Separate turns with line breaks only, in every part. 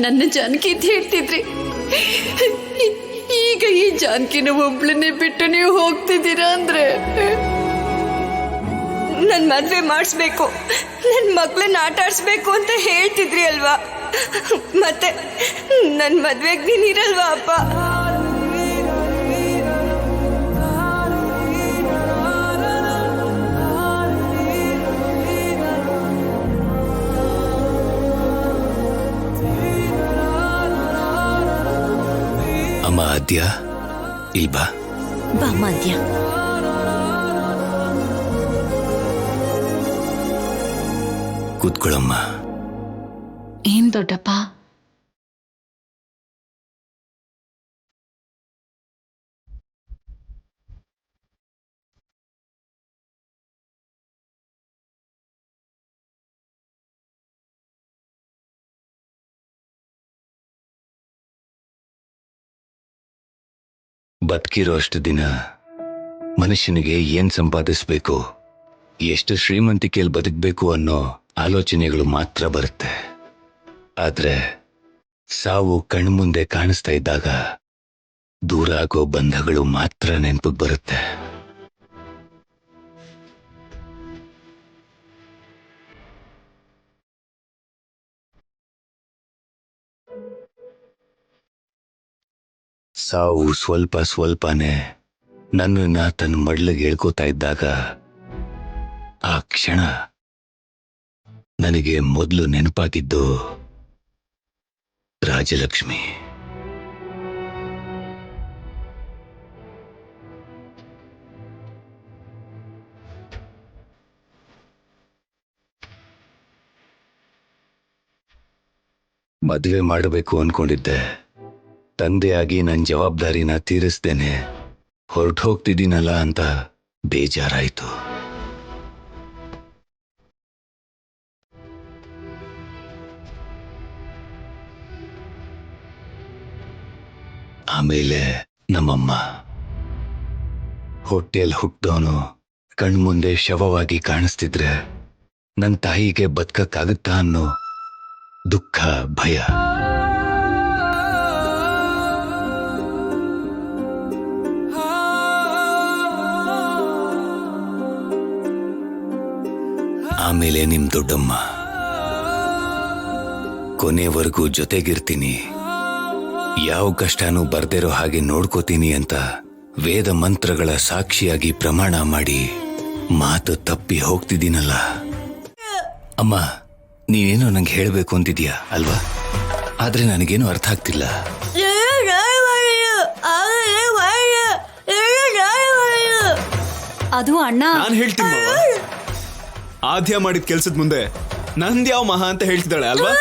ನನ್ನ ಜಾನಕಿ ಅಂತ ಹೇಳ್ತಿದ್ರಿ. ಈಗ ಈ ಜಾನಕಿನ ಒಬ್ಳನ್ನೇ ಬಿಟ್ಟು ನೀವು ಹೋಗ್ತಿದ್ದೀರಾ ಅಂದ್ರೆ
ನನ್ ಮದ್ವೆ ಮಾಡಿಸ್ಬೇಕು, ನನ್ ಮಕ್ಳನ್ನ ಆಟ ಆಡ್ಸ್ಬೇಕು ಅಂತ ಹೇಳ್ತಿದ್ರಿ ಅಲ್ವಾ? ಮತ್ತೆ ನನ್ ಮದ್ವೆಗ್ ನೀನಿರಲ್ವಾ ಅಪ್ಪ?
ಅಮ್ಮ ಆದ್ಯ, ಇಲ್ಬಾ
ಬಾಮ್ಮ ಆದ್ಯ.
ಕೂತ್ಕೊಳ್ಳಮ್ಮ.
ಏನ್ ದೊಡ್ಡಪ್ಪ?
ಬದುಕಿರೋ ಅಷ್ಟು ದಿನ ಮನುಷ್ಯನಿಗೆ ಏನ್ ಸಂಪಾದಿಸ್ಬೇಕು, ಎಷ್ಟು ಶ್ರೀಮಂತಿಕೆಯಲ್ಲಿ ಬದುಕಬೇಕು ಅನ್ನೋ ಆಲೋಚನೆಗಳು ಮಾತ್ರ ಬರುತ್ತೆ. ಆದ್ರೆ ಸಾವು ಕಣ್ಮುಂದೆ ಕಾಣಿಸ್ತಾ ಇದ್ದಾಗ ದೂರ ಆಗೋ ಬಂಧಗಳು ಮಾತ್ರ ನೆನಪಿಗೆ ಬರುತ್ತೆ. ಸಾವು ಸ್ವಲ್ಪ ಸ್ವಲ್ಪನೇ ನನ್ನನ್ನ ತನ್ನ ಮಡ್ಲಿಗೆ ಹೇಳ್ಕೋತಾ ಇದ್ದಾಗ ಆ ಕ್ಷಣ ನನಗೆ ಮೊದಲು ನೆನಪಾಗಿದ್ದು ರಾಜಲಕ್ಷ್ಮಿ. ಮದುವೆ ಮಾಡಬೇಕು ಅನ್ಕೊಂಡಿದ್ದೆ. ತಂದೆಯಾಗಿ ನನ್ನ ಜವಾಬ್ದಾರಿನ ತೀರಿಸ್ದೇನೆ ಹೊರಟು ಹೋಗ್ತಿದ್ದೀನಲ್ಲ ಅಂತ ಬೇಜಾರಾಯಿತು. ಆಮೇಲೆ ನಮ್ಮಮ್ಮ. ಹೊಟ್ಟೆಯಲ್ಲಿ ಹುಟ್ಟೋನು ಕಣ್ಮುಂದೆ ಶವವಾಗಿ ಕಾಣಿಸ್ತಿದ್ರೆ ನನ್ನ ತಾಯಿಗೆ ಬದುಕಕ್ಕಾಗುತ್ತಾ ಅನ್ನೋ ದುಃಖ, ಭಯ. ಆಮೇಲೆ ನಿಮ್ ದೊಡ್ಡಮ್ಮ. ಕೊನೆವರೆಗೂ ಜೊತೆಗಿರ್ತೀನಿ, ಯಾವ ಕಷ್ಟನೂ ಬರ್ದಿರೋ ಹಾಗೆ ನೋಡ್ಕೋತೀನಿ ಅಂತ ವೇದ ಮಂತ್ರಗಳ ಸಾಕ್ಷಿಯಾಗಿ ಪ್ರಮಾಣ ಮಾಡಿ ಮಾತು ತಪ್ಪಿ ಹೋಗ್ತಿದ್ದೀನಲ್ಲ. ಅಮ್ಮ, ನೀನೇನೋ ನಂಗೆ ಹೇಳಬೇಕು ಅಂತಿದ್ಯಾ ಅಲ್ವಾ? ಆದ್ರೆ ನನಗೇನು ಅರ್ಥ ಆಗ್ತಿಲ್ಲ.
ಅದು ಅಣ್ಣ,
ನಾನು ಹೇಳ್ತೀನಿ ಮಾವ, ಆದ್ಯ ಮಾಡಿದ ಕೆಲ್ಸದ ಮುಂದೆ ನಂದ್ಯಾವ ಮಹಾ ಅಂತ ಹೇಳ್ತಿದ್ದಾಳೆ ಅಲ್ವಾ?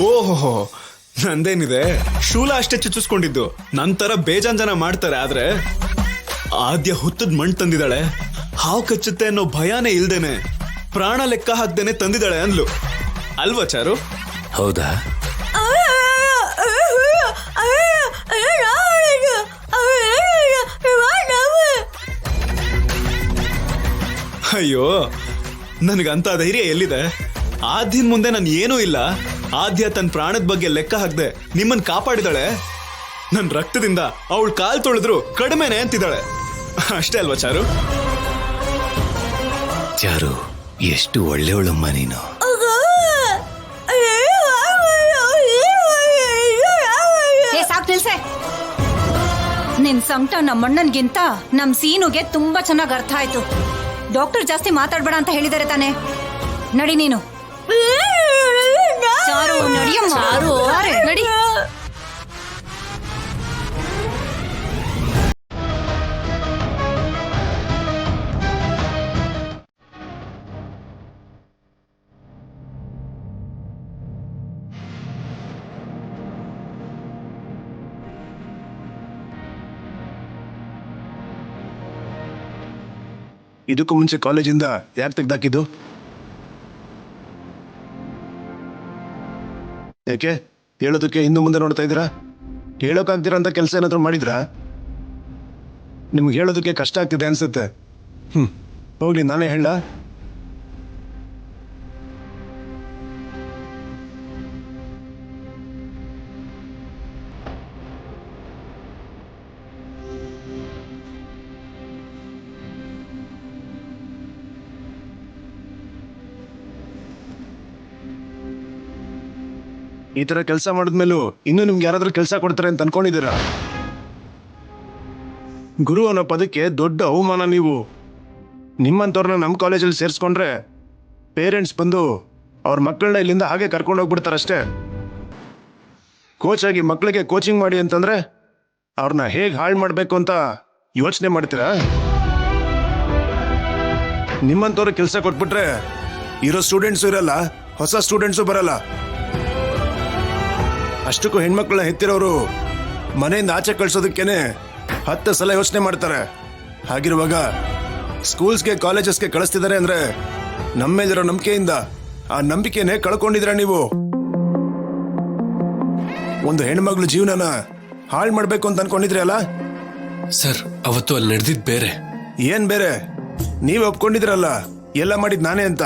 ಓಹೋ, ನಂದೇನಿದೆ, ಶೂಲ ಅಷ್ಟೇ ಚುಚ್ಚಿಸ್ಕೊಂಡಿದ್ದು. ನಂತರ ಬೇಜಾನ್ ಜನ ಮಾಡ್ತಾರೆ, ಆದ್ರೆ ಆದ್ಯ ಹುತ್ತದ ಮಣ್ಣು ತಂದಿದ್ದಾಳೆ. ಹಾವು ಕಚ್ಚುತ್ತೆ ಅನ್ನೋ ಭಯಾನೇ ಇಲ್ದೇನೆ, ಪ್ರಾಣ ಲೆಕ್ಕ ಹಾಕ್ದೇನೆ ತಂದಿದ್ದಾಳೆ ಅಂದ್ಲು ಅಲ್ವಾ ಚಾರು?
ಹೌದಾ?
ಅಯ್ಯೋ, ನನಗಂತ ಧೈರ್ಯ ಎಲ್ಲಿದೆ? ಆದ್ಯನ್ ಮುಂದೆ ನಾನು ಏನೂ ಇಲ್ಲ. ಆದ್ಯ ತನ್ನ ಪ್ರಾಣದ ಬಗ್ಗೆ ಲೆಕ್ಕ ಹಾಕ್ದೆ ನಿಮ್ಮನ್ ಕಾಪಾಡಿದಾಳೆ. ನನ್ನ ರಕ್ತದಿಂದ ಅವಳು ಕಾಲ್ ತೊಳೆದ್ರು ಕಡಿಮೆನೆ ಅಂತಿದ್ದಾಳೆ. ಅಷ್ಟೇ ಅಲ್ವಾ ಚಾರು?
ಚಾರು, ಎಷ್ಟು ಒಳ್ಳೆಯವಳಮ್ಮ ನೀನು.
ಸಾಕ್ ನಿಲ್ಸೆ. ನಿನ್ ಸಂಕಟ ನಮ್ಮಣ್ಣನ್ಗಿಂತ ನಮ್ ಸೀನುಗೆ ತುಂಬಾ ಚೆನ್ನಾಗ್ ಅರ್ಥ ಆಯ್ತು. ಡಾಕ್ಟರ್ ಜಾಸ್ತಿ ಮಾತಾಡ್ಬೇಡ ಅಂತ ಹೇಳಿದಾರೆ ತಾನೆ. ನಡಿ ನೀನು. ಚಾರು, ನಡಿಯಮ್ಮ. ನಡಿ.
ಇದಕ್ಕೂ ಮುಂಚೆ ಕಾಲೇಜಿಂದ ಯಾಕೆ ತೆಗ್ದಾಕಿದ್ದು? ಯಾಕೆ ಹೇಳೋದಕ್ಕೆ ಹಿಂದೆ ಮುಂದೆ ನೋಡ್ತಾ ಇದ್ದೀರಾ? ಹೇಳೋಕ್ಕಾಗ್ದಿರೋಂಥ ಕೆಲಸ ಏನಾದರೂ ಮಾಡಿದ್ರಾ? ನಿಮ್ಗೆ ಹೇಳೋದಕ್ಕೆ ಕಷ್ಟ ಆಗ್ತಿದೆ ಅನ್ಸುತ್ತೆ. ಹೋಗ್ಲಿ, ನಾನೇ ಹೇಳ. ಈ ತರ ಕೆಲಸ ಮಾಡಿದ್ಮೇಲೂ ಇನ್ನೂ ನಿಮ್ಗೆ ಯಾರಾದ್ರೂ ಕೆಲಸ ಕೊಡ್ತಾರೆ ಅಂತ ಅನ್ಕೊಂಡಿದ್ದೀರಾ? ಗುರು ಅನ್ನೋ ಪದಕ್ಕೆ ದೊಡ್ಡ ಅವಮಾನ ನೀವು. ನಿಮ್ಮಂಥವ್ರನ್ನ ನಮ್ಮ ಕಾಲೇಜಲ್ಲಿ ಸೇರಿಸ್ಕೊಂಡ್ರೆ ಪೇರೆಂಟ್ಸ್ ಬಂದು ಅವ್ರ ಮಕ್ಕಳನ್ನ ಇಲ್ಲಿಂದ ಹಾಗೆ ಕರ್ಕೊಂಡು ಹೋಗ್ಬಿಡ್ತಾರಷ್ಟೇ. ಕೋಚ್ ಆಗಿ ಮಕ್ಕಳಿಗೆ ಕೋಚಿಂಗ್ ಮಾಡಿ ಅಂತಂದ್ರೆ ಅವ್ರನ್ನ ಹೇಗೆ ಹಾಳು ಮಾಡಬೇಕು ಅಂತ ಯೋಚನೆ ಮಾಡ್ತೀರಾ? ನಿಮ್ಮಂಥವ್ರಿಗೆ ಕೆಲಸ ಕೊಟ್ಬಿಟ್ರೆ ಇರೋ ಸ್ಟೂಡೆಂಟ್ಸು ಇರಲ್ಲ, ಹೊಸ ಸ್ಟೂಡೆಂಟ್ಸು ಬರಲ್ಲ. ಅಷ್ಟಕ್ಕೂ ಹೆಣ್ಮಕ್ಳನ್ನ ಹೆತ್ತಿರೋರು ಮನೆಯಿಂದ ಆಚೆ ಕಳ್ಸೋದಕ್ಕೇನೆ 10 ಸಲ ಯೋಚನೆ ಮಾಡ್ತಾರೆ. ಹಾಗಿರುವಾಗ ಸ್ಕೂಲ್ಸ್ಗೆ ಕಾಲೇಜಸ್ಗೆ ಕಳಿಸ್ತಿದ್ದಾರೆ ಅಂದ್ರೆ ನಮ್ಮ ಮೇಲಿರೋ ನಂಬಿಕೆಯಿಂದ ಆ ನಂಬಿಕೆನೇ ಕಳ್ಕೊಂಡಿದ್ರ ನೀವು. ಒಂದು ಹೆಣ್ಮಗ್ಳು ಜೀವನನ ಹಾಳು ಮಾಡ್ಬೇಕು ಅಂತ ಅನ್ಕೊಂಡಿದ್ರಿ ಅಲ್ಲ
ಸರ್? ಅವತ್ತು ಅಲ್ಲಿ ನಡೆದಿದ್ ಬೇರೆ.
ಏನ್ ಬೇರೆ? ನೀವ್ ಒಪ್ಕೊಂಡಿದ್ರಲ್ಲ ಎಲ್ಲ ಮಾಡಿದ್ ನಾನೇ ಅಂತ.